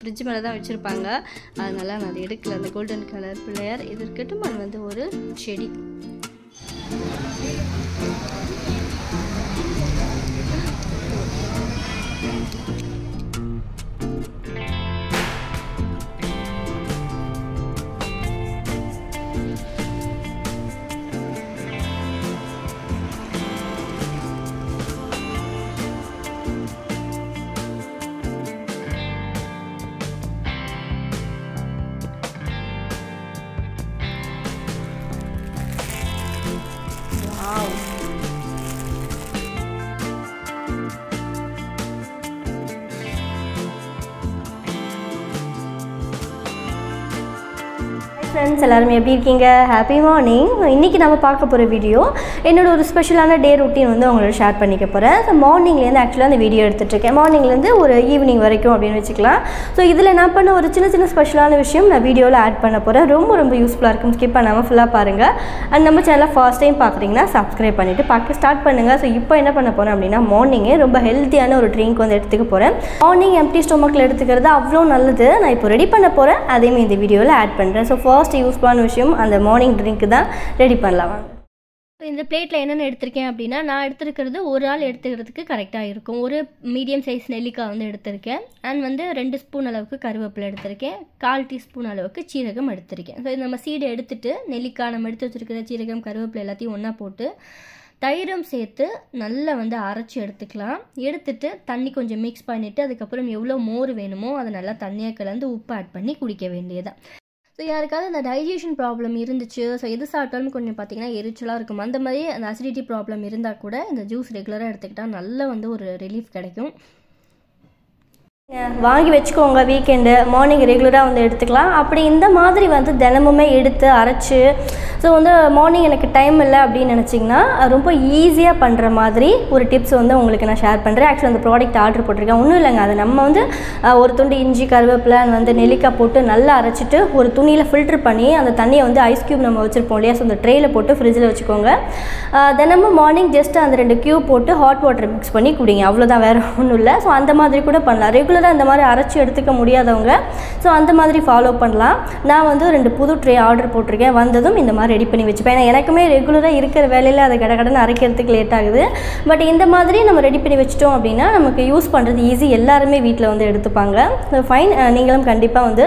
Fridge மேலே தான் வச்சுருப்பாங்க. அதனால் நான் அதை எடுக்கல. அந்த கோல்டன் கலர் பிள்ளையார் இது இருக்கட்டும். அது வந்து ஒரு செடி. ஃப்ரெண்ட்ஸ் எல்லாரும் எப்படி இருக்கீங்க? Happy morning. இன்றைக்கி நம்ம பார்க்க போகிற வீடியோ என்னோட ஒரு ஸ்பெஷலான டே ரொட்டீன் வந்து உங்களோட ஷேர் பண்ணிக்க போகிறேன். ஸோ மார்னிங்லேருந்து ஆக்சுவலாக அந்த வீடியோ எடுத்துகிட்ருக்கேன். மார்னிங்லேருந்து ஒரு ஈவினிங் வரைக்கும் அப்படின்னு வச்சுக்கலாம். ஸோ இதில் நான் பண்ண ஒரு சின்ன சின்ன ஸ்பெஷலான விஷயம் நான் வீடியோவில் ஆட் பண்ண போகிறேன். ரொம்ப யூஸ்ஃபுல்லாக இருக்கும். ஸ்கிப் பண்ணாமல் ஃபுல்லாக பாருங்கள். அண்ட் நம்ம சேனலை ஃபர்ஸ்ட் டைம் பார்க்குறீங்கன்னா சப்ஸ்கிரைப் பண்ணிவிட்டு பார்க்க ஸ்டார்ட் பண்ணுங்கள். ஸோ இப்போ என்ன பண்ண போகிறேன் அப்படின்னா மார்னிங்கே ரொம்ப ஹெல்த்தியான ஒரு ட்ரிங்க் வந்து எடுத்துக்க போகிறேன். மார்னிங் எம்டி ஸ்டொமக்கில் எடுத்துக்கிறது அவ்வளோ நல்லது. நான் இப்போ ரெடி பண்ண போகிறேன். அதையுமே இந்த வீடியோவில் ஆட் பண்ணுறேன். ஸோ ஃபர்ஸ்ட் யூஸ் பண்ண விஷயம் அந்த மார்னிங் ட்ரிங்க் தான். ரெடி பண்ணலாம் வாங்க. இந்த பிளேட்டில் என்னென்ன எடுத்திருக்கேன் அப்படின்னா, நான் எடுத்துருக்கிறது ஒரு ஆள் எடுத்துக்கிறதுக்கு கரெக்டாக இருக்கும். ஒரு மீடியம் சைஸ் நெல்லிக்காய் வந்து எடுத்திருக்கேன். அண்ட் வந்து 2 ஸ்பூன் அளவுக்கு கருவேப்பிலை எடுத்திருக்கேன். 1/4 டீஸ்பூன் அளவுக்கு சீரகம் எடுத்திருக்கேன். ஸோ நம்ம சீடை எடுத்துட்டு நெல்லிக்காய் நம்ம எடுத்து வச்சுருக்கிற சீரகம் கருவேப்பிலை எல்லாத்தையும் ஒன்றா போட்டு தயிரும் சேர்த்து நல்லா வந்து அரைச்சி எடுத்துக்கலாம். எடுத்துட்டு தண்ணி கொஞ்சம் மிக்ஸ் பண்ணிவிட்டு அதுக்கப்புறம் எவ்வளோ மோர் வேணுமோ அதை நல்லா தண்ணியாக கலந்து உப்பு ஆட் பண்ணி குடிக்க வேண்டியதான். ஸோ யாருக்காவது அந்த டைஜஷன் ப்ராப்ளம் இருந்துச்சு, ஸோ எது சாப்பிட்டாலும் கொஞ்சம் பார்த்திங்கன்னா எரிச்சலாக இருக்கும், அந்த மாதிரி அந்த அசிடிட்டி ப்ராப்ளம் இருந்தால் கூட இந்த ஜூஸ் ரெகுலராக எடுத்துக்கிட்டால் நல்ல வந்து ஒரு ரிலீஃப் கிடைக்கும். வாங்கி வச்சுக்கோங்க. வீக்கெண்டு மார்னிங் ரெகுலராக வந்து எடுத்துக்கலாம். அப்படி இந்த மாதிரி வந்து தினமுமே எடுத்து அரைச்சி ஸோ வந்து மார்னிங் எனக்கு டைம் இல்லை அப்படின்னு நினச்சிங்கன்னா ரொம்ப ஈஸியாக பண்ணுற மாதிரி ஒரு டிப்ஸ் வந்து உங்களுக்கு நான் ஷேர் பண்ணுறேன். ஆக்சுவலி அந்த ப்ராடக்ட் ஆர்டர் போட்டிருக்கேன். ஒன்றும் இல்லைங்க, அது நம்ம வந்து ஒரு துண்டு இஞ்சி கருவேப்பிலை வந்து நெல்லிக்காய் போட்டு நல்லா அரைச்சிட்டு ஒரு துணியில் ஃபில்ட்ரு பண்ணி அந்த தண்ணியை வந்து ஐஸ் க்யூப் நம்ம வச்சுருப்போம் இல்லையா, ஸோ அந்த ட்ரேயில் போட்டு ஃப்ரிட்ஜில் வச்சுக்கோங்க. தினமும் மார்னிங் ஜஸ்ட் அந்த 2 க்யூப் போட்டு ஹாட் வாட்டர் மிக்ஸ் பண்ணி குடிங்க. அவ்வளோதான், வேறு ஒன்றும் இல்லை. ஸோ அந்த மாதிரி கூட பண்ணலாம். ரெகுலராக இந்த மாதிரி அரைச்சி எடுத்துக்க முடியாதவங்க ஸோ அந்த மாதிரி ஃபாலோ பண்ணலாம். நான் வந்து 2 புது ட்ரே ஆர்டர் போட்டிருக்கேன். வந்ததும் இந்த மாதிரி ரெடி பண்ணி வச்சுப்பேன். ஏன்னா எனக்குமே ரெகுலராக இருக்கிற வேலையில் அதை கடன்னு அரைக்கிறதுக்கு லேட் ஆகுது. பட் இந்த மாதிரி நம்ம ரெடி பண்ணி வச்சிட்டோம் அப்படின்னா நமக்கு யூஸ் பண்ணுறது ஈஸி. எல்லாருமே வீட்டில் வந்து எடுத்துப்பாங்க. ஸோ ஃபைன், நீங்களும் கண்டிப்பாக வந்து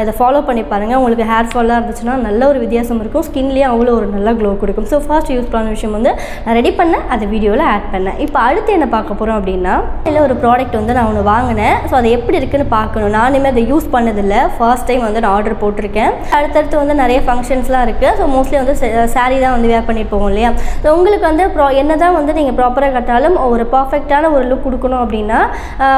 இதை ஃபாலோ பண்ணி பாருங்கள். உங்களுக்கு ஹேர் ஃபாலாக இருந்துச்சுன்னா நல்ல ஒரு வித்தியாசம் இருக்கும். ஸ்கின்லேயும் அவ்வளோ ஒரு நல்ல க்ளோ கொடுக்கும். ஸோ ஃபர்ஸ்ட் யூஸ் பண்ண விஷயம் வந்து நான் ரெடி பண்ணேன், அதை வீடியோவில் ஆட் பண்ணேன். இப்போ அடுத்து என்ன பார்க்க போகிறோம் அப்படின்னா, இல்லை ஒரு ப்ராடக்ட் வந்து நான் ஒன்று வாங்கினேன். ஸோ அதை எப்படி இருக்குன்னு பார்க்கணும். நானுமே அதை யூஸ் பண்ணதில்லை. ஃபர்ஸ்ட் டைம் வந்து நான் ஆர்டர் போட்டிருக்கேன். அடுத்தடுத்து வந்து நிறைய ஃபங்க்ஷன்ஸ்லாம் இருக்குது. ஸோ மோஸ்ட்லி வந்து சாரீ தான் வந்து வேர் பண்ணிட்டு போவோம் இல்லையா. ஸோ உங்களுக்கு வந்து என்ன தான் வந்து நீங்கள் ப்ராப்பராக கட்டாலும் ஒரு பர்ஃபெக்டான ஒரு லுக் கொடுக்கணும் அப்படின்னா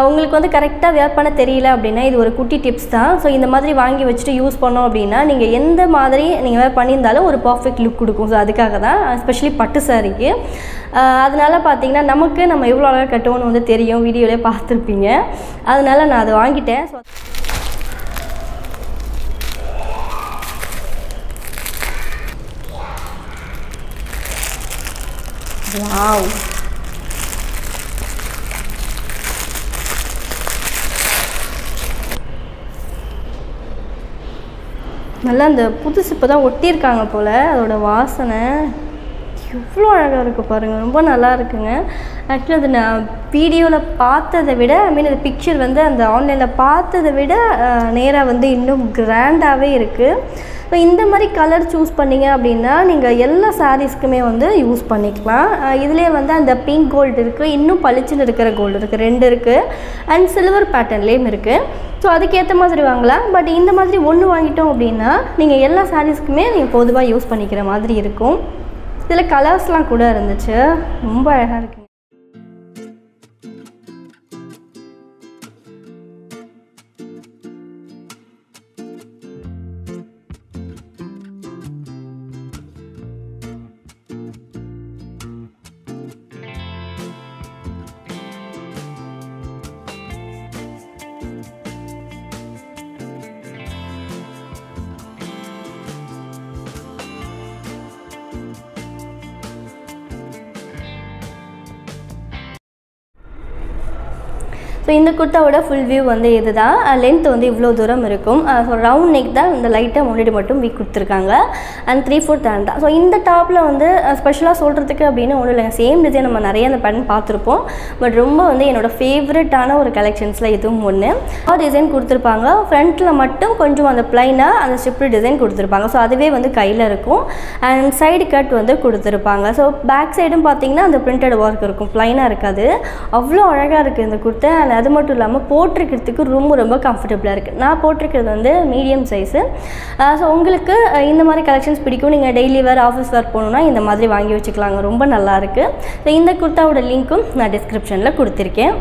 உங்களுக்கு வந்து கரெக்டாக வேர் பண்ண தெரியல அப்படின்னா இது ஒரு குட்டி டிப்ஸ் தான். ஸோ இந்த மாதிரி வாங்கி வச்சுட்டு யூஸ் பண்ணோம் அப்படின்னா நீங்கள் எந்த மாதிரி நீங்கள் வேர் பண்ணியிருந்தாலும் ஒரு பர்ஃபெக்ட் லுக் கொடுக்கும். ஸோ அதுக்காக தான், எஸ்பெஷலி பட்டு சாரிக்கு. அதனால் பார்த்தீங்கன்னா நமக்கு நம்ம எவ்வளோ அழகாக கட்டுவோன்னு வந்து தெரியும், வீடியோலேயே பார்த்துருப்பீங்க. அதனால் நான் அதை வாங்கிட்டேன். ஸோ வாவ், நல்லா அந்த புதுசு இப்போ தான் ஒட்டியிருக்காங்க போல். அதோட வாசனை எவ்வளோ அழகாக இருக்குது பாருங்கள். ரொம்ப நல்லா இருக்குங்க. ஆக்சுவலி அது நான் வீடியோவில் பார்த்ததை விட அந்த பிக்சர் வந்து அந்த ஆன்லைனில் பார்த்ததை விட நேராக வந்து இன்னும் கிராண்டாகவே இருக்குது. ஸோ இந்த மாதிரி கலர் சூஸ் பண்ணிங்க அப்படின்னா நீங்கள் எல்லா சாரீஸ்க்குமே வந்து யூஸ் பண்ணிக்கலாம். இதிலே வந்து அந்த பிங்க் கோல்டு இருக்குது, இன்னும் பளிச்சுன்னு இருக்கிற கோல்டு இருக்குது, 2 இருக்குது. அண்ட் சில்வர் பேட்டர்ன்லேயும் இருக்குது. ஸோ அதுக்கேற்ற மாதிரி வாங்கலாம். பட் இந்த மாதிரி ஒன்று வாங்கிட்டோம் அப்படின்னா நீங்கள் எல்லா சாரீஸ்க்குமே நீங்கள் பொதுவாக யூஸ் பண்ணிக்கிற மாதிரி இருக்கும். இதில் கலர்ஸ்லாம் கூட இருந்துச்சு, ரொம்ப அழகாக இருக்குது. ஸோ இந்த குர்த்தாவோட ஃபுல் வியூ வந்து இதுதான். லென்த் வந்து இவ்வளோ தூரம் இருக்கும். ஸோ ரவுண்ட் நெக் தான், இந்த லைட்டாக முன்னாடி மட்டும் வீக் கொடுத்துருக்காங்க. அண்ட் 3/4 ஹேண்ட் தான். ஸோ இந்த டாப்பில் வந்து ஸ்பெஷலாக சொல்கிறதுக்கு அப்படின்னு ஒன்றும் இல்லைங்க. சேம் டிசைன் நம்ம நிறைய அந்த பேட்டர்ன் பார்த்துருப்போம். பட் ரொம்ப வந்து என்னோடய ஃபேவரட்டான ஒரு கலெக்ஷன்ஸில் இதுவும் ஒன்று. டிசைன் கொடுத்துருப்பாங்க. ஃப்ரண்ட்டில் மட்டும் கொஞ்சம் அந்த ப்ளைனாக அந்த ஸ்ட்ரிப்டு டிசைன் கொடுத்துருப்பாங்க. ஸோ அதுவே வந்து கையில் இருக்கும். அண்ட் சைடு கட் வந்து கொடுத்துருப்பாங்க. ஸோ பேக் சைடும் பார்த்தீங்கன்னா அந்த பிரிண்டட் ஒர்க் இருக்கும், ப்ளைனாக இருக்காது. அவ்வளோ அழகாக இருக்குது இந்த குர்த்தை. அண்ட் அது மட்டும் இல்லாமல் போட்டிருக்கிறதுக்கு ரொம்ப ரொம்ப கம்ஃபர்டபுளாக இருக்குது. நான் போட்டிருக்கிறது வந்து மீடியம் சைஸு. ஸோ உங்களுக்கு இந்த மாதிரி கலெக்ஷன்ஸ் பிடிக்கும், நீங்கள் டெய்லி வேர் ஆஃபீஸ் வேர் போகணுன்னா இந்த மாதிரி வாங்கி வச்சுக்கலாங்க. ரொம்ப நல்லாயிருக்கு. ஸோ இந்த குர்த்தாவோட லிங்க்கும் நான் டிஸ்கிரிப்ஷனில் கொடுத்துருக்கேன்.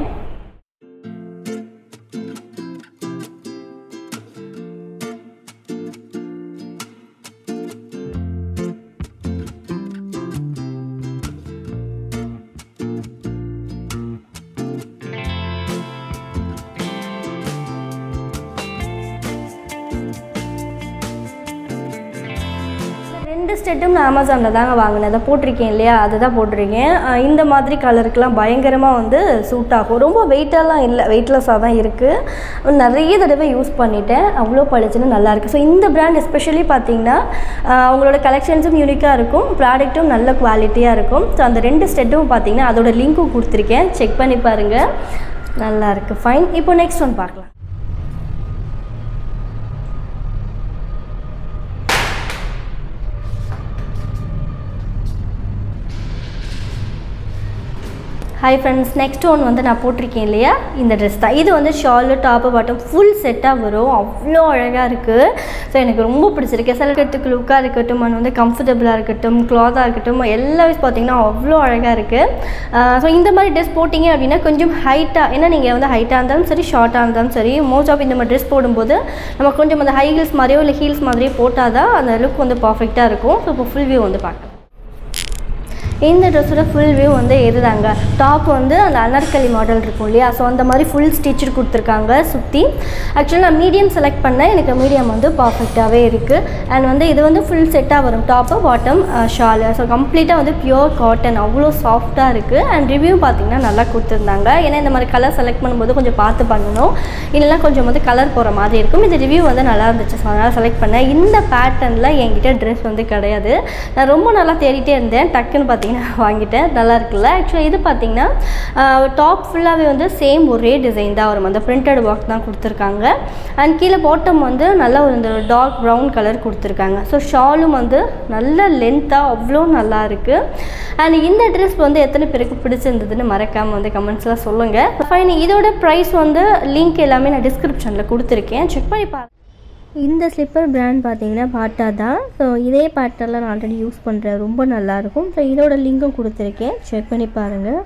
ரெண்டு ஸ்டெட்டும் நான் அமேசானில் தாங்க வாங்கினேன். அதை போட்டிருக்கேன் இல்லையா, அதுதான் போட்டிருக்கேன். இந்த மாதிரி கலருக்கெலாம் பயங்கரமாக வந்து சூட் ஆகும். ரொம்ப வெயிட்டெல்லாம் இல்லை, வெயிட்லெஸ்ஸாக தான் இருக்குது. நிறைய தடவை யூஸ் பண்ணிட்டேன். அவ்வளோ பளிச்சுன்னு நல்லாயிருக்கு. ஸோ இந்த பிராண்ட் எஸ்பெஷலி பார்த்தீங்கன்னா அவங்களோட கலெக்ஷன்ஸும் யூனிக்காக இருக்கும், ப்ராடக்ட்டும் நல்ல குவாலிட்டியாக இருக்கும். ஸோ அந்த ரெண்டு ஸ்டெட்டும் பார்த்தீங்கன்னா அதோட லிங்க்கும் கொடுத்துருக்கேன், செக் பண்ணி பாருங்கள். நல்லாயிருக்கு. ஃபைன். இப்போ நெக்ஸ்ட் ஒன் பார்க்கலாம். ஹாய் ஃப்ரெண்ட்ஸ், நெக்ஸ்ட் ஒன் வந்து நான் போட்டிருக்கேன் இல்லையா, இந்த ட்ரெஸ் தான். இது வந்து ஷாலு டாப்பு பாட்டம் ஃபுல் செட்டாக வரும். அவ்வளோ அழகாக இருக்குது. ஸோ எனக்கு ரொம்ப பிடிச்சிருக்கு. சிலக்கிறதுக்கு லுக்காக இருக்கட்டும், அது வந்து கம்ஃபர்டபுளாக இருக்கட்டும், க்ளாத்தாக இருக்கட்டும், எல்லாமே பார்த்தீங்கன்னா அவ்வளோ அழகாக இருக்குது. ஸோ இந்த மாதிரி ட்ரெஸ் போட்டிங்க அப்படின்னா கொஞ்சம் ஹைட்டாக, ஏன்னா நீங்கள் வந்து ஹைட்டாக இருந்தாலும் சரி, ஷார்ட்டாக இருந்தாலும் சரி, மோஸ்ட் ஆஃப் இந்த மாதிரி ட்ரெஸ் போடும்போது நம்ம கொஞ்சம் அந்த ஹை ஹீல்ஸ் மாதிரியோ இல்லை ஹீல்ஸ் மாதிரியோ போட்டால் தான் அந்த லுக் வந்து பர்ஃபெக்டாக இருக்கும். ஸோ இப்போ ஃபுல் வியூ வந்து பார்க்கலாம். இந்த ட்ரெஸ்ஸோட ஃபுல் வியூ வந்து இதுதாங்க. டாப் வந்து அந்த அனர்கலி மாடல் இருக்கும் இல்லையா, ஸோ அந்த மாதிரி ஃபுல் ஸ்டிச்சு கொடுத்துருக்காங்க சுற்றி. ஆக்சுவலாக நான் மீடியம் செலக்ட் பண்ணேன், எனக்கு மீடியம் வந்து பர்ஃபெக்டாகவே இருக்குது. அண்ட் வந்து இது வந்து ஃபுல் செட்டாக வரும், டாப்பு பாட்டம் ஷாலு. ஸோ கம்ப்ளீட்டாக வந்து பியூர் காட்டன், அவ்வளோ சாஃப்டாக இருக்குது. அண்ட் ரிவ்யூ பார்த்திங்கன்னா நல்லா கொடுத்துருந்தாங்க. ஏன்னா இந்த மாதிரி கலர் செலக்ட் பண்ணும்போது கொஞ்சம் பார்த்து பண்ணணும், இல்லைனா கொஞ்சம் வந்து கலர் போகிற மாதிரி இருக்கும். இந்த ரிவ்யூ வந்து நல்லா இருந்துச்சு, ஸோ அதனால் செலக்ட் பண்ணேன். இந்த பேட்டர்னில் என்கிட்ட ட்ரெஸ் வந்து கிடையாது. நான் ரொம்ப நல்லா தேடிட்டே இருந்தேன், டக்குன்னு பார்த்தீங்கன்னா வாங்கிட்டேன். நல்லா இருக்குல்ல. ஆக்சுவலாக இது பார்த்தீங்கன்னா டாப் ஃபுல்லாகவே வந்து சேம் ஒரே டிசைன் தான் வரும், அந்த பிரிண்டட் ஒர்க் தான் கொடுத்துருக்காங்க. அண்ட் கீழே பாட்டம் வந்து நல்லா ஒரு இந்த டார்க் ப்ரௌன் கலர் கொடுத்துருக்காங்க. ஸோ ஷாலும் வந்து நல்ல லென்த்தாக அவ்வளோ நல்லா இருக்குது. அண்ட் இந்த ட்ரெஸ் வந்து எத்தனை பேருக்கு பிடிச்சிருந்ததுன்னு மறக்காமல் வந்து கமெண்ட்ஸில் சொல்லுங்கள். ஃபைன். இதோட ப்ரைஸ் வந்து லிங்க் எல்லாமே நான் டிஸ்கிரிப்ஷனில் கொடுத்துருக்கேன், செக் பண்ணி பாருங்கள். இந்த ஸ்லிப்பர் பிராண்ட் பார்த்தீங்கன்னா பாட்டா தான். ஸோ இதே பாட்டரில் நான் ஆல்ரெடி யூஸ் பண்ணுறேன், ரொம்ப நல்லாயிருக்கும். ஸோ இதோட லிங்க்கும் கொடுத்துருக்கேன், செக் பண்ணி பாருங்கள்.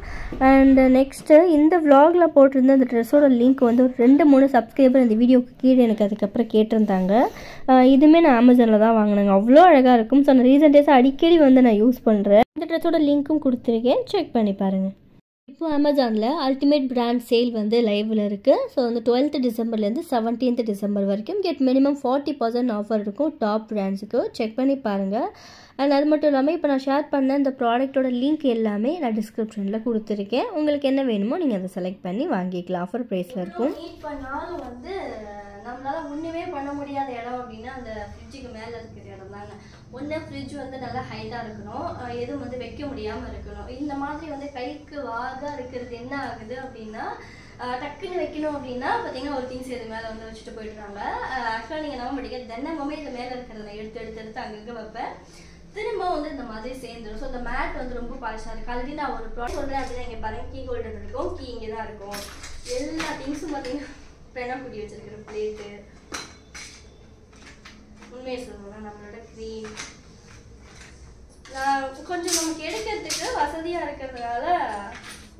அண்ட் நெக்ஸ்ட்டு இந்த விலாகில் போட்டிருந்த அந்த ட்ரெஸ்ஸோட லிங்க் வந்து ஒரு 2-3 சப்ஸ்கிரைபர் இந்த வீடியோக்கு கீழே எனக்கு அதுக்கப்புறம் கேட்டிருந்தாங்க. இதுவுமே நான் அமேசானில் தான் வாங்கினேங்க. அவ்வளோ அழகாக இருக்கும். ஸோ நான் ரீசன்ட் டேஸ் அடிக்கடி வந்து நான் யூஸ் பண்ணுறேன். இந்த ட்ரெஸ்ஸோட லிங்க்கும் கொடுத்துருக்கேன், செக் பண்ணி பாருங்கள். இப்போ அமேசானில் அல்டிமேட் பிராண்ட் சேல் வந்து லைவில் இருக்குது. ஸோ வந்து 12th டிசம்பர்லேருந்து 17th டிசம்பர் வரைக்கும் கெட் மினிமம் 40% ஆஃபர் இருக்கும் டாப் பிராண்ட்ஸுக்கு, செக் பண்ணி பாருங்கள். அண்ட் அது மட்டும் இல்லாமல் இப்போ நான் ஷேர் பண்ண இந்த ப்ராடக்ட்டோட லிங்க் எல்லாமே நான் டிஸ்கிரிப்ஷனில் கொடுத்துருக்கேன். உங்களுக்கு என்ன வேணுமோ நீங்கள் அதை செலக்ட் பண்ணி வாங்கிக்கலாம், ஆஃபர் ப்ரைஸில் இருக்கும். மீட் பண்ணாலும் வந்து நம்மளால் ஒன்றுமே பண்ண முடியாத இடம் அப்படின்னா அந்த ஃப்ரிட்ஜுக்கு மேலே இருக்கிற இடம் தாங்க. ஒன்று ஃப்ரிட்ஜ் வந்து நல்லா ஹைட்டாக இருக்கணும், எதுவும் வந்து வைக்க முடியாமல் இருக்கணும். இந்த மாதிரி வந்து கைக்கு வாதாக இருக்கிறது என்ன ஆகுது அப்படின்னா, டக்குன்னு வைக்கணும் அப்படின்னா பார்த்தீங்கன்னா ஒரு திங்ஸ் இது மேலே வந்து வச்சுட்டு போயிடுறாங்க. ஆக்சுவலாக நீங்கள் நம்ப மாட்டீங்க, தினமுமே இது மேலே இருக்கிறத எடுத்து அங்கங்கே வைப்பேன், திரும்ப வந்து இந்த மாதிரி சேர்ந்துடும். ஸோ இந்த மேட் வந்து ரொம்ப பாலிஷாக இருக்குது. ஆல்ரெடி நான் ஒரு ப்ராடக்ட் சொல்கிறேன் அப்படின்னா இங்கே பாருங்கள், கீ ஹோல்டர் இருக்கும், கீ இங்கே தான் இருக்கும். எல்லா திங்ஸும் பார்த்தீங்கன்னா பெனா குடி வச்சுருக்கிற பிளேட்டு, உண்மையை சொல்லணும்னா நம்மளோட க்ரீம் கொஞ்சம் நமக்கு எடுக்கிறதுக்கு வசதியாக இருக்கிறதுனால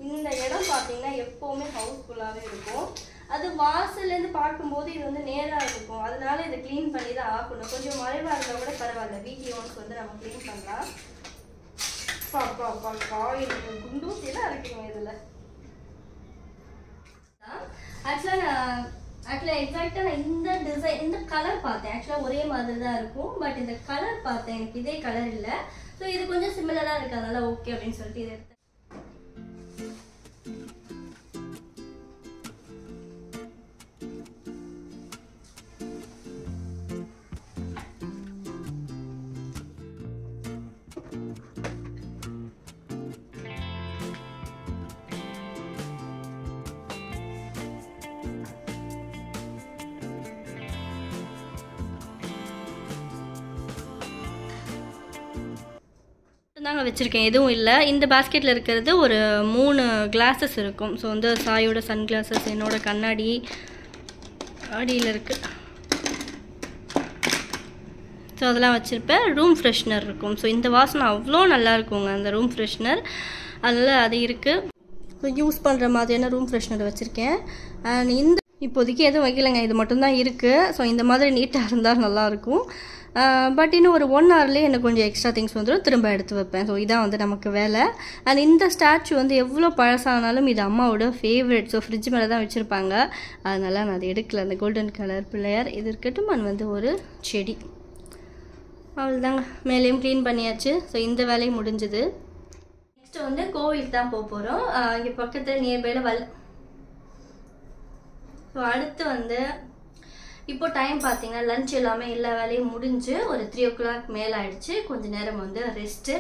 இந்த இடம் பார்த்தீங்கன்னா எப்போவுமே ஹவுஸ்ஃபுல்லாகவே இருக்கும். அது வாசல்லேருந்து பார்க்கும்போது இது வந்து நேராக இருக்கும், அதனால இதை க்ளீன் பண்ணி தான் ஆகணும். கொஞ்சம் மழைவாக இருந்தால் கூட பரவாயில்ல, வீக்லி ஒன்ஸ் வந்து நம்ம க்ளீன் பண்ணலாம். காயில் குண்டூசி தான் இருக்குங்க இதில். ஆக்சுவலாக எக்ஸாக்டாக நான் இந்த டிசைன் இந்த கலர் பார்த்தேன். ஆக்சுவலாக ஒரே மாதிரி தான் இருக்கும், பட் இந்த கலர் பார்த்தேன், எனக்கு இதே கலர் இல்லை. ஸோ இது கொஞ்சம் சிமிலராக இருக்குது, அதனால ஓகே அப்படின்னு சொல்லிட்டு இதை எடுத்தேன். தாங்க வச்சுருக்கேன், எதுவும் இல்லை. இந்த பாஸ்கெட்டில் இருக்கிறது ஒரு 3 கிளாஸஸ் இருக்கும். ஸோ வந்து சாயோட சன் கிளாஸஸ், என்னோட கண்ணாடி அடியில் இருக்குது. ஸோ அதெல்லாம் வச்சுருப்பேன். ரூம் ஃப்ரெஷ்னர் இருக்கும். ஸோ இந்த வாசனை அவ்வளோ நல்லா இருக்குங்க அந்த ரூம் ஃப்ரெஷ்னர். அதனால் அது இருக்குது. ஸோ யூஸ் பண்ணுற மாதிரியான ரூம் ஃப்ரெஷ்னர் வச்சுருக்கேன். அண்ட் இந்த இப்போதைக்கு எதுவும் வைக்கலைங்க, இது மட்டும்தான் இருக்குது. ஸோ இந்த மாதிரி நீட்டாக இருந்தால் நல்லாயிருக்கும். பட் இன்னும் ஒரு 1 ஹவர்லேயே எனக்கு கொஞ்சம் எக்ஸ்ட்ரா திங்ஸ் வந்துடும், திரும்ப எடுத்து வைப்பேன். ஸோ இதான் வந்து நமக்கு வேலை. அண்ட் இந்த ஸ்டாச்சு வந்து எவ்வளோ பழசானாலும் இது அம்மாவோட ஃபேவரட். ஸோ ஃப்ரிட்ஜ் மேலே தான் வச்சுருப்பாங்க, அதனால் நான் அதை எடுக்கல. அந்த கோல்டன் கலர் பிள்ளையார் இது இருக்கட்டும். அண்ட் வந்து ஒரு செடி, அவ்வளோதாங்க. மேலேயும் க்ளீன் பண்ணியாச்சு. ஸோ இந்த வேலையும் முடிஞ்சுது. நெக்ஸ்ட்டு வந்து கோவிலுக்கு தான் போக போகிறோம். இங்கே பக்கத்தில் நியர்பையில் ஸோ அடுத்து வந்து இப்போ டைம் பார்த்தீங்கன்னா லஞ்ச் எல்லாமே எல்லா வேலையும் முடிஞ்சு ஒரு 3 o'clock மேலே ஆயிடுச்சு. கொஞ்சம் நேரம் வந்து ரெஸ்ட்டு.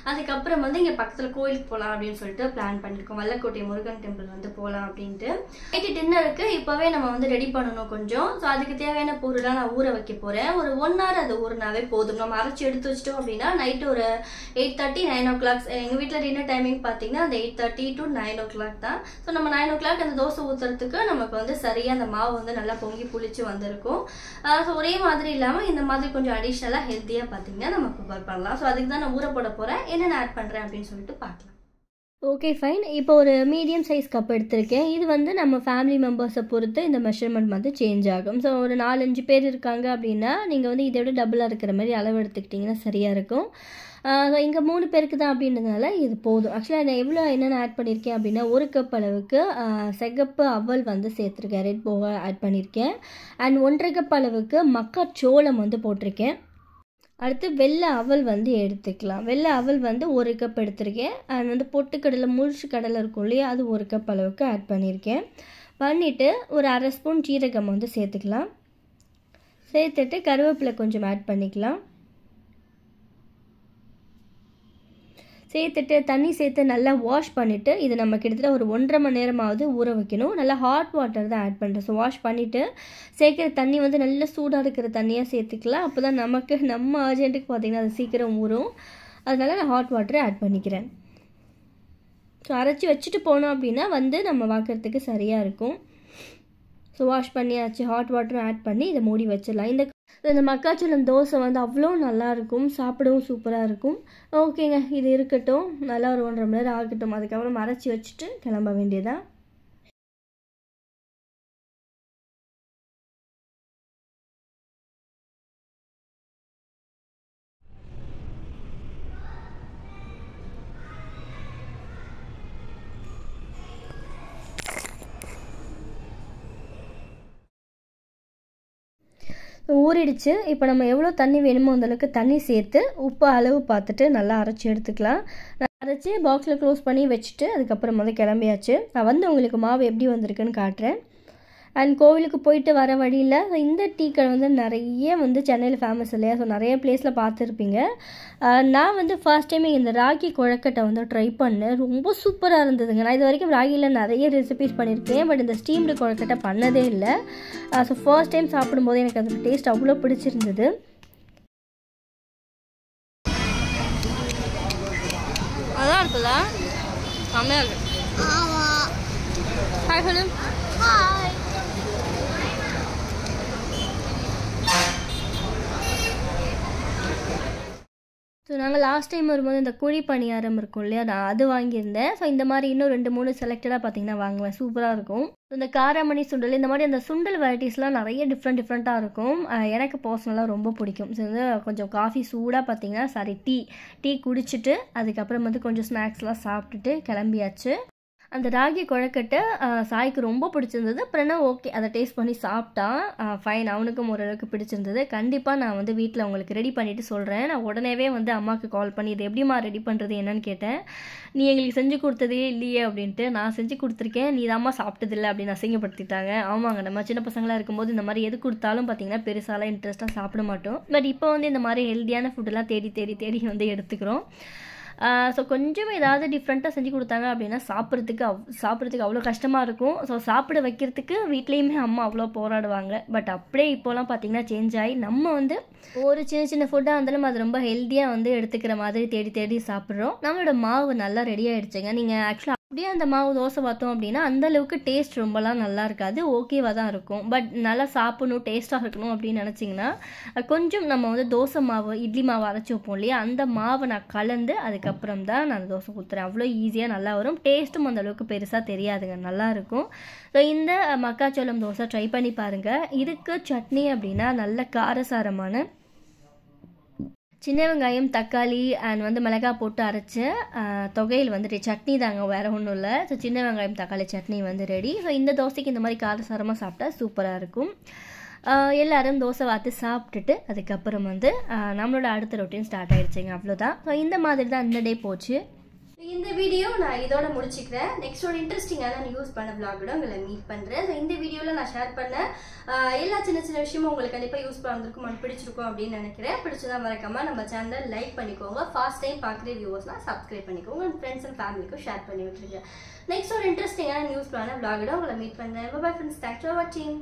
அதுக்கப்புறம் வந்து இங்கே பக்கத்தில் கோயிலுக்கு போகலாம் அப்படின்னு சொல்லிட்டு பிளான் பண்ணியிருக்கோம். வல்லக்கோட்டை முருகன் டெம்பிள் வந்து போகலாம் அப்படின்ட்டு. நைட்டு டின்னருக்கு இப்போவே நம்ம வந்து ரெடி பண்ணணும் கொஞ்சம். ஸோ அதுக்கு தேவையான பொருளாக நான் ஊற வைக்க போகிறேன். ஒரு 1 hour அது ஊறினாவே போதும். நம்ம அரைச்சி எடுத்து வச்சிட்டோம் அப்படின்னா நைட்டு ஒரு 8:30 9 o'clock. எங்கள் வீட்டில் டின்னர் டைமிங் பார்த்தீங்கன்னா அந்த 8:30 to 9 o'clock தான். ஸோ நம்ம 9 o'clock அந்த தோசை ஊற்றுறதுக்கு நமக்கு வந்து சரியாக அந்த மாவு வந்து நல்லா பொங்கி புளிச்சு வந்துருக்கும். ஸோ ஒரே மாதிரி இல்லாமல் இந்த மாதிரி கொஞ்சம் அடிஷ்னலாக ஹெல்த்தியாக பார்த்தீங்கன்னா நம்ம ப்ரிப்பேர் பண்ணலாம். ஸோ அதுக்கு தான் நான் ஊற போட போகிறேன். என்னென்ன ஆட் பண்ணுறேன் அப்படின்னு சொல்லிட்டு பார்க்கலாம். Okay fine. இப்போ ஒரு மீடியம் சைஸ் கப் எடுத்திருக்கேன். இது வந்து நம்ம ஃபேமிலி மெம்பர்ஸை பொறுத்து இந்த மெஷர்மெண்ட் வந்து சேஞ்ச் ஆகும். ஸோ ஒரு 4-5 பேர் இருக்காங்க அப்படின்னா நீங்கள் வந்து இதை விட டபுளாக இருக்கிற மாதிரி அளவு எடுத்துக்கிட்டிங்கன்னா சரியாக இருக்கும். ஸோ இங்கே 3 பேருக்கு தான் அப்படின்றதுனால இது போதும். ஆக்சுவலாக நான் என்னென்ன ஆட் பண்ணியிருக்கேன் அப்படின்னா 1 கப் அளவுக்கு சிகப்பு அவல் வந்து சேர்த்துருக்கேன், ரெட் போக ஆட் பண்ணியிருக்கேன். அண்ட் 1.5 கப் அளவுக்கு மக்காச்சோளம் வந்து போட்டிருக்கேன். அடுத்து வெள்ளை அவல் வந்து எடுத்துக்கலாம். வெள்ளை அவல் வந்து 1 கப் எடுத்திருக்கேன். அண்ட் வந்து பொட்டுக்கடலை முழுச்சு கடலை இருக்கும் இல்லையா, அது 1 கப் அளவுக்கு ஆட் பண்ணியிருக்கேன். பண்ணிவிட்டு ஒரு 1/2 ஸ்பூன் ஜீரகம் வந்து சேர்த்துக்கலாம். சேர்த்துட்டு கருவேப்பிலை கொஞ்சம் ஆட் பண்ணிக்கலாம். சேர்த்துட்டு தண்ணி சேர்த்து நல்லா வாஷ் பண்ணிவிட்டு இது நம்ம கிட்டத்தட்ட ஒரு 1.5 மணி நேரமாவது ஊற வைக்கணும். நல்லா ஹாட் வாட்டர் தான் ஆட் பண்ணுறேன். ஸோ வாஷ் பண்ணிவிட்டு சேர்க்குற தண்ணி வந்து நல்லா சூடாக இருக்கிற தண்ணியாக சேர்த்துக்கலாம். அப்போ தான் நம்ம அர்ஜென்ட்டுக்கு பார்த்திங்கன்னா அது சீக்கிரம் ஊறும். அதனால நான் ஹாட் வாட்டரை ஆட் பண்ணிக்கிறேன். ஸோ அரைச்சி வச்சுட்டு போனோம் அப்படின்னா வந்து நம்ம வாக்கிறதுக்கு சரியாக இருக்கும். ஸோ வாஷ் பண்ணியாச்சு, ஹாட் வாட்டரும் ஆட் பண்ணி இதை மூடி வச்சிடலாம். இந்த மக்காச்சோளம் தோசை வந்து அவ்வளோ நல்லாயிருக்கும், சாப்பிடவும் சூப்பராக இருக்கும். ஓகேங்க, இது இருக்கட்டும். நல்லா ஒரு 1.5 மணி நேரம் ஆகட்டும். அதுக்கப்புறம் அரைச்சி வச்சுட்டு கிளம்ப வேண்டியதான். ஊறிடுச்சு. இப்போ நம்ம எவ்வளோ தண்ணி வேணுமோ அந்தளவுக்கு தண்ணி சேர்த்து உப்பு அளவு பார்த்துட்டு நல்லா அரைச்சி எடுத்துக்கலாம். நான் அரைச்சி பாக்ஸில் க்ளோஸ் பண்ணி வச்சுட்டு அதுக்கப்புறம் வந்து கிளம்பியாச்சு. நான் வந்து உங்களுக்கு மாவு எப்படி வந்திருக்குன்னு காட்டுறேன். அண்ட் கோவிலுக்கு போயிட்டு வர வழியில் இந்த டீ கடை வந்து நிறைய வந்து சென்னையில் ஃபேமஸ் இல்லையா, ஸோ நிறைய பிளேஸில் பார்த்துருப்பீங்க. நான் வந்து ஃபர்ஸ்ட் டைம் இந்த ராகி குழக்கட்டை வந்து ட்ரை பண்ணேன். ரொம்ப சூப்பராக இருந்ததுங்க. நான் இது வரைக்கும் ராகியில் நிறைய ரெசிபீஸ் பண்ணியிருக்கேன், பட் இந்த ஸ்டீம்டு குழக்கட்டை பண்ணதே இல்லை. ஸோ ஃபர்ஸ்ட் டைம் சாப்பிடும்போது எனக்கு அதோட டேஸ்ட் அவ்வளோ பிடிச்சிருந்தது. அதான் இருக்குல்ல, செம்மையாக இருக்கு. Hi hello. ஹாய். ஸோ நாங்கள் லாஸ்ட் டைம் வரும்போது இந்த குழி பணியாரம் இருக்கும் இல்லையா, நான் அது வாங்கியிருந்தேன். ஸோ இந்த மாதிரி இன்னும் 2-3 செலக்டடாக பார்த்தீங்கன்னா வாங்குவேன், சூப்பராக இருக்கும். இந்த காராமணி சுண்டல், இந்த மாதிரி அந்த சுண்டல் வெரைட்டிஸ்லாம் நிறைய டிஃப்ரெண்ட்டாக இருக்கும். எனக்கு பர்சனலாக ரொம்ப பிடிக்கும். ஸோ வந்து கொஞ்சம் காஃபி சூடாக பார்த்தீங்கன்னா டீ குடிச்சிட்டு அதுக்கப்புறம் வந்து கொஞ்சம் ஸ்நாக்ஸ்லாம் சாப்பிட்டுட்டு கிளம்பியாச்சு. அந்த ராகி குழக்கட்டை சாய்க்கு ரொம்ப பிடிச்சிருந்தது. அப்புறம் ஓகே அதை டேஸ்ட் பண்ணி சாப்பிட்டான். ஃபைன், அவனுக்கும் ஓரளவுக்கு பிடிச்சிருந்தது. கண்டிப்பாக நான் வந்து வீட்டில் உங்களுக்கு ரெடி பண்ணிவிட்டு சொல்கிறேன். நான் உடனேவே வந்து அம்மாவுக்கு கால் பண்ணி இது எப்படிம்மா ரெடி பண்ணுறது என்னன்னு கேட்டேன். நீ எங்களுக்கு செஞ்சு கொடுத்ததே இல்லையே அப்படின்ட்டு. நான் செஞ்சு கொடுத்துருக்கேன், நீ தான்மா சாப்பிட்டதில்லை அப்படின்னு அசிங்கப்படுத்திட்டாங்க. ஆமாங்க, நம்ம சின்ன பசங்களாக இருக்கும்போது இந்த மாதிரி எது கொடுத்தாலும் பார்த்தீங்கன்னா பெருசாலாம் இன்ட்ரெஸ்ட்டாக சாப்பிட மாட்டோம். பட் இப்போ வந்து இந்த மாதிரி ஹெல்த்தியான ஃபுட்டெல்லாம் தேடி வந்து எடுத்துக்கிறோம். ஸோ கொஞ்சம் ஏதாவது டிஃப்ரெண்ட்டாக செஞ்சு கொடுத்தாங்க அப்படின்னா சாப்பிட்றதுக்கு அவ்வளோ கஷ்டமாக இருக்கும். ஸோ சாப்பிட வைக்கிறதுக்கு வீட்லேயுமே அம்மா அவ்வளோ போராடுவாங்க. பட் அப்படியே இப்போலாம் பார்த்திங்கன்னா சேஞ்ச் ஆகி நம்ம வந்து ஒரு சின்ன ஃபுட்டாக இருந்தாலும் அது ரொம்ப ஹெல்த்தியாக வந்து எடுத்துக்கிற மாதிரி தேடி சாப்பிட்றோம். நம்மளோட மாவு நல்லா ரெடி ஆகிடுச்சுங்க. நீங்கள் ஆக்சுவலாக அப்படியே அந்த மாவு தோசை பார்த்தோம் அப்படின்னா அந்தளவுக்கு டேஸ்ட் ரொம்பலாம் நல்லா இருக்காது, ஓகேவாக தான் இருக்கும். பட் நல்லா சாப்பிடணும், டேஸ்ட்டாக இருக்கணும் அப்படின்னு நினச்சிங்கன்னா கொஞ்சம் நம்ம வந்து தோசை மாவு இட்லி மாவு அரைச்சி வைப்போம் இல்லையா, அந்த மாவை நான் கலந்து அதுக்கப்புறம் தான் நான் தோசை ஊற்றுறேன். அவ்வளோ ஈஸியாக நல்லா வரும். டேஸ்ட்டும் அந்தளவுக்கு பெருசாக தெரியாதுங்க, நல்லாயிருக்கும். ஸோ இந்த மக்காச்சோளம் தோசை ட்ரை பண்ணி பாருங்கள். இதுக்கு சட்னி அப்படின்னா நல்ல காரசாரமான சின்ன வெங்காயம் தக்காளி அண்ட் வந்து மிளகாய் போட்டு அரைச்ச தொகையில் வந்துட்டு சட்னி தாங்க, வேறு ஒன்றும் இல்லை. ஸோ சின்ன வெங்காயம் தக்காளி சட்னி வந்து ரெடி. ஸோ இந்த தோசைக்கு இந்த மாதிரி காரசாரமாக சாப்பிட்டா சூப்பராக இருக்கும். எல்லோரும் தோசை வாத்து சாப்பிட்டுட்டு அதுக்கப்புறம் வந்து நம்மளோட அடுத்த ரொட்டீன் ஸ்டார்ட் ஆகிடுச்சிங்க, அவ்வளோதான். ஸோ இந்த மாதிரி தான் இந்த டே போச்சு. இந்த வீடியோ நான் இதோட முடிச்சுக்கிறேன். நெக்ஸ்ட் ஒரு இன்ட்ரெஸ்டிங்கான யூஸ் பண்ண விளாகோட உங்களை மீட் பண்ணுறேன். ஸோ இந்த வீடியோவில் நான் ஷேர் பண்ண எல்லா சின்ன விஷயமும் உங்களுக்கு கண்டிப்பாக யூஸ் பண்ணிருக்கும், பிடிச்சிருக்கும் அப்படின்னு நினைக்கிறேன். பிடிச்சதான் மறக்காம நம்ம சேனலை லைக் பண்ணிக்கோங்க. ஃபர்ஸ்ட் டைம் பார்க்குற வியூவர்ஸ்னால் சப்ஸ்கிரைப் பண்ணிக்கோங்க. உங்கள் ஃப்ரெண்ட்ஸ் அண்ட் ஃபேமிலிக்கும் ஷேர் பண்ணி விட்டுருங்க. நெக்ஸ்ட் ஒரு இன்ட்ரெஸ்டிங்கான நியூஸ் பண்ண விளாகோட உங்களை மீட் பண்ணுறேன். பை ஃப்ரெண்ட்ஸ், தேங்க்ஸ் ஃபார் வாட்சிங்.